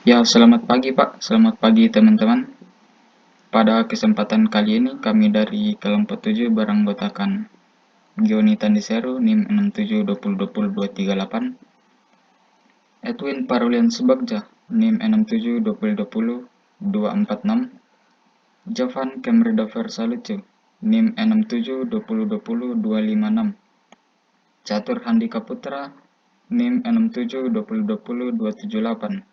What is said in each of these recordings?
Ya, selamat pagi Pak. Selamat pagi teman-teman. Pada kesempatan kali ini kami dari kelompok 7 beranggotakan Gioni Tandiseru NIM 672020-238, Edwin Parulian Subagja NIM 672020-246, Jovan Kemridover Salucu NIM 672020-256, Catur Handika Putra NIM 672020-278,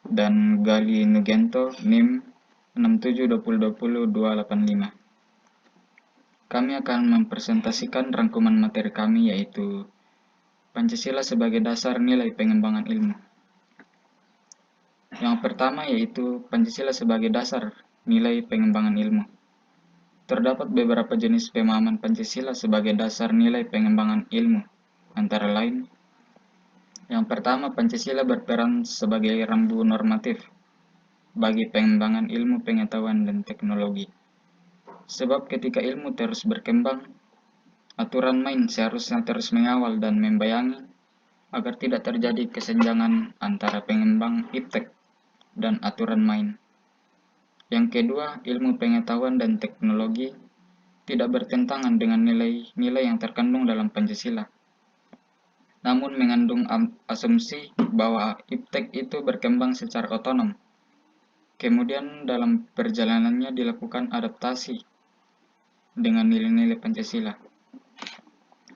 dan Gali Nugento NIM 672020-285. Kami akan mempresentasikan rangkuman materi kami, yaitu Pancasila sebagai dasar nilai pengembangan ilmu. Yang pertama yaitu Pancasila sebagai dasar nilai pengembangan ilmu. Terdapat beberapa jenis pemahaman Pancasila sebagai dasar nilai pengembangan ilmu, antara lain: yang pertama, Pancasila berperan sebagai rambu normatif bagi pengembangan ilmu pengetahuan dan teknologi. Sebab ketika ilmu terus berkembang, aturan main seharusnya terus mengawal dan membayangi agar tidak terjadi kesenjangan antara pengembang iptek dan aturan main. Yang kedua, ilmu pengetahuan dan teknologi tidak bertentangan dengan nilai-nilai yang terkandung dalam Pancasila, namun mengandung asumsi bahwa iptek itu berkembang secara otonom. Kemudian dalam perjalanannya dilakukan adaptasi dengan nilai-nilai Pancasila.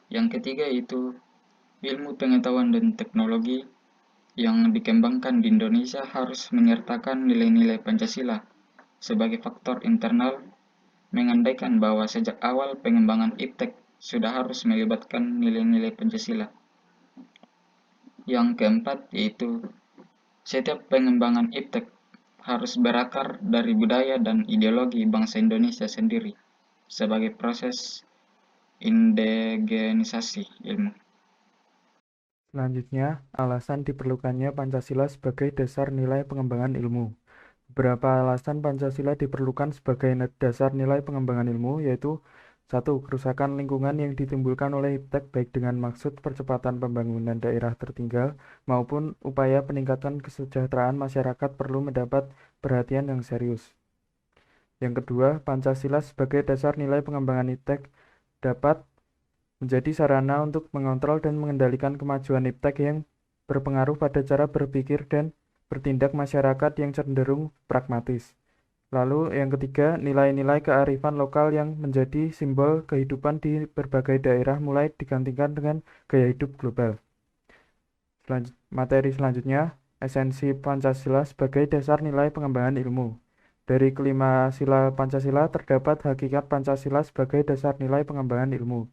Yang ketiga yaitu ilmu pengetahuan dan teknologi yang dikembangkan di Indonesia harus menyertakan nilai-nilai Pancasila sebagai faktor internal, mengandaikan bahwa sejak awal pengembangan iptek sudah harus melibatkan nilai-nilai Pancasila. Yang keempat yaitu setiap pengembangan iptek harus berakar dari budaya dan ideologi bangsa Indonesia sendiri sebagai proses indigenisasi ilmu. Selanjutnya, alasan diperlukannya Pancasila sebagai dasar nilai pengembangan ilmu. Beberapa alasan Pancasila diperlukan sebagai dasar nilai pengembangan ilmu, yaitu: 1. Kerusakan lingkungan yang ditimbulkan oleh iptek baik dengan maksud percepatan pembangunan daerah tertinggal maupun upaya peningkatan kesejahteraan masyarakat perlu mendapat perhatian yang serius. Yang kedua, Pancasila sebagai dasar nilai pengembangan iptek dapat menjadi sarana untuk mengontrol dan mengendalikan kemajuan iptek yang berpengaruh pada cara berpikir dan bertindak masyarakat yang cenderung pragmatis. Lalu yang ketiga, nilai-nilai kearifan lokal yang menjadi simbol kehidupan di berbagai daerah mulai digantikan dengan gaya hidup global. Materi selanjutnya, esensi Pancasila sebagai dasar nilai pengembangan ilmu. Dari kelima sila Pancasila terdapat hakikat Pancasila sebagai dasar nilai pengembangan ilmu.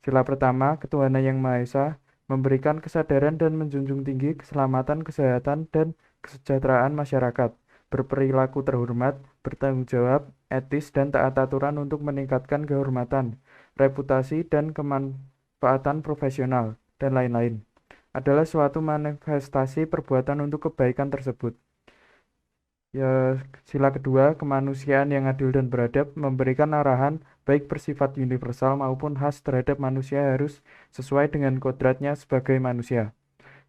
Sila pertama, ketuhanan yang Maha Esa, memberikan kesadaran dan menjunjung tinggi keselamatan, kesehatan, dan kesejahteraan masyarakat, berperilaku terhormat, bertanggung jawab, etis, dan taat aturan untuk meningkatkan kehormatan, reputasi, dan kemanfaatan profesional, dan lain-lain, adalah suatu manifestasi perbuatan untuk kebaikan tersebut. Ya, sila kedua, kemanusiaan yang adil dan beradab, memberikan arahan baik bersifat universal maupun khas terhadap manusia harus sesuai dengan kodratnya sebagai manusia,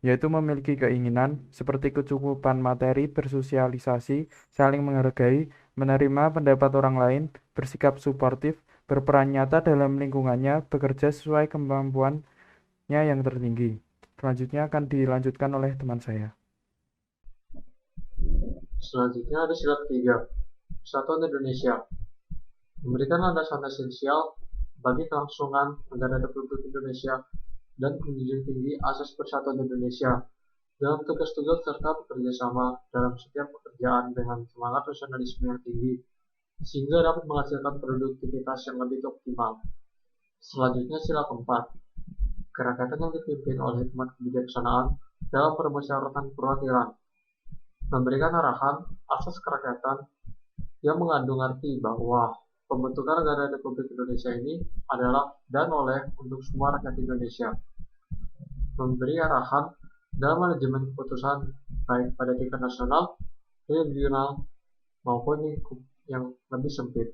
yaitu memiliki keinginan seperti kecukupan materi, bersosialisasi, saling menghargai, menerima pendapat orang lain, bersikap suportif, berperan nyata dalam lingkungannya, bekerja sesuai kemampuannya yang tertinggi. Selanjutnya akan dilanjutkan oleh teman saya. Selanjutnya ada sila ketiga, Persatuan Indonesia, memberikan landasan esensial bagi kelangsungan negara Republik Indonesia dan menjunjung tinggi asas persatuan Indonesia dalam tugas-tugas serta bekerja sama dalam setiap pekerjaan dengan semangat nasionalisme yang tinggi, sehingga dapat menghasilkan produktivitas yang lebih optimal. Selanjutnya sila keempat, kerakyatan yang dipimpin oleh hikmat kebijaksanaan dalam permusyawaratan perwakilan, memberikan arahan asas kerakyatan yang mengandung arti bahwa pembentukan negara Republik Indonesia ini adalah dan oleh untuk semua rakyat Indonesia, memberi arahan dalam manajemen keputusan baik pada tingkat nasional, regional, maupun lingkup yang lebih sempit.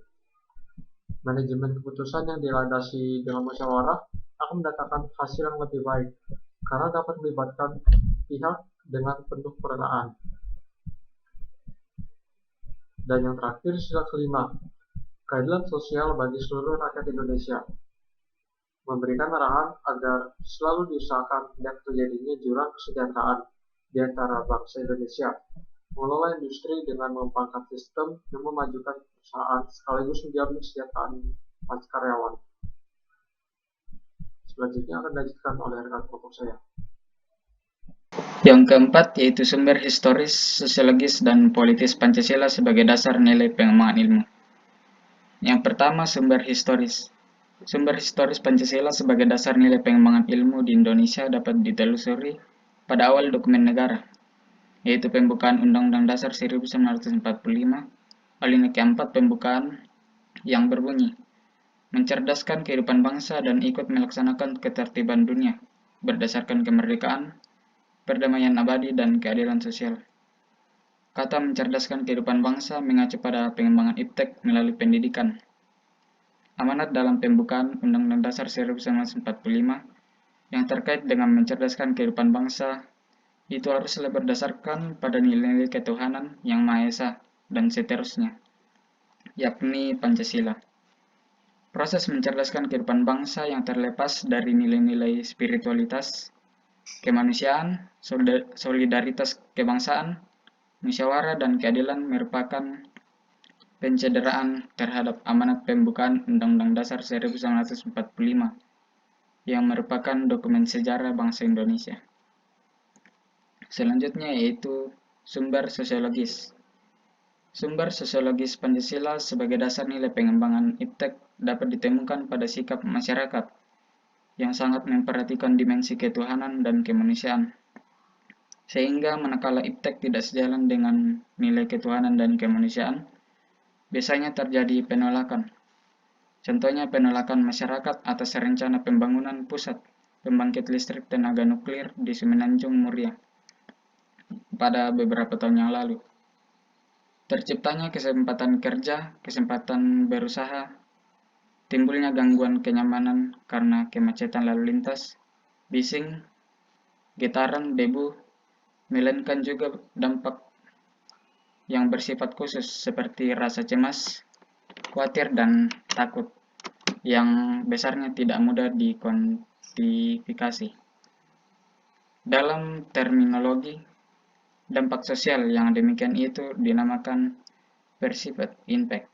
Manajemen keputusan yang dilandasi dengan musyawarah akan mendatangkan hasil yang lebih baik karena dapat melibatkan pihak dengan penuh peranaan. Dan yang terakhir, sila kelima, keadilan sosial bagi seluruh rakyat Indonesia, memberikan arahan agar selalu diusahakan tidak terjadinya jurang kesejahteraan di antara bangsa Indonesia, mengelola industri dengan memangkas sistem yang memajukan perusahaan sekaligus menjamin kesejahteraan karyawan. Selanjutnya akan dilanjutkan oleh rekan kelompok saya. Yang keempat yaitu sumber historis, sosiologis, dan politis Pancasila sebagai dasar nilai pengembangan ilmu. Yang pertama, sumber historis. Sumber historis Pancasila sebagai dasar nilai pengembangan ilmu di Indonesia dapat ditelusuri pada awal dokumen negara, yaitu pembukaan Undang-Undang Dasar 1945, alinea keempat pembukaan yang berbunyi, mencerdaskan kehidupan bangsa dan ikut melaksanakan ketertiban dunia, berdasarkan kemerdekaan, perdamaian abadi, dan keadilan sosial. Kata mencerdaskan kehidupan bangsa mengacu pada pengembangan iptek melalui pendidikan. Amanat dalam pembukaan Undang-Undang Dasar 1945 yang terkait dengan mencerdaskan kehidupan bangsa itu haruslah berdasarkan pada nilai-nilai ketuhanan yang Maha Esa dan seterusnya, yakni Pancasila. Proses mencerdaskan kehidupan bangsa yang terlepas dari nilai-nilai spiritualitas, kemanusiaan, solidaritas kebangsaan, musyawarah, dan keadilan merupakan pencederaan terhadap amanat pembukaan Undang-Undang Dasar 1945 yang merupakan dokumen sejarah bangsa Indonesia. Selanjutnya yaitu sumber sosiologis. Sumber sosiologis Pancasila sebagai dasar nilai pengembangan iptek dapat ditemukan pada sikap masyarakat yang sangat memperhatikan dimensi ketuhanan dan kemanusiaan, sehingga manakala iptek tidak sejalan dengan nilai ketuhanan dan kemanusiaan, biasanya terjadi penolakan. Contohnya penolakan masyarakat atas rencana pembangunan pusat pembangkit listrik tenaga nuklir di Semenanjung Muria pada beberapa tahun yang lalu. Terciptanya kesempatan kerja, kesempatan berusaha, timbulnya gangguan kenyamanan karena kemacetan lalu lintas, bising, getaran, debu, melainkan juga dampak yang bersifat khusus seperti rasa cemas, khawatir, dan takut yang besarnya tidak mudah dikuantifikasi. Dalam terminologi dampak sosial yang demikian itu dinamakan perceived impact,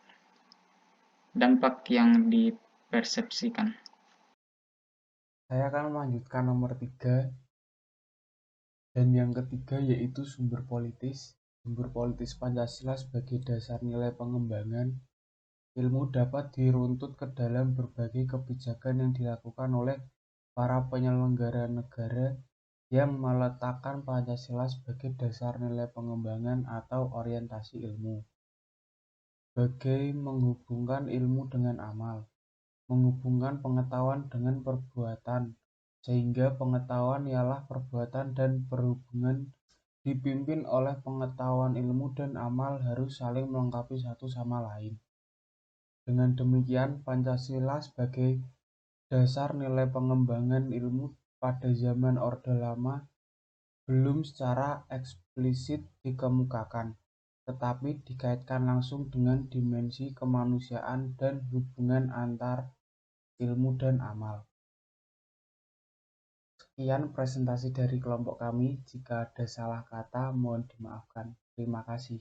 dampak yang dipersepsikan. Saya akan melanjutkan nomor 3 dan yang ketiga yaitu sumber politis. Sumber politis Pancasila sebagai dasar nilai pengembangan ilmu dapat diruntut ke dalam berbagai kebijakan yang dilakukan oleh para penyelenggara negara yang meletakkan Pancasila sebagai dasar nilai pengembangan atau orientasi ilmu. Sebagai menghubungkan ilmu dengan amal, menghubungkan pengetahuan dengan perbuatan, sehingga pengetahuan ialah perbuatan dan perhubungan dipimpin oleh pengetahuan, ilmu, dan amal harus saling melengkapi satu sama lain. Dengan demikian, Pancasila sebagai dasar nilai pengembangan ilmu pada zaman Orde Lama belum secara eksplisit dikemukakan, tetapi dikaitkan langsung dengan dimensi kemanusiaan dan hubungan antar ilmu dan amal. Sekian presentasi dari kelompok kami. Jika ada salah kata, mohon dimaafkan. Terima kasih.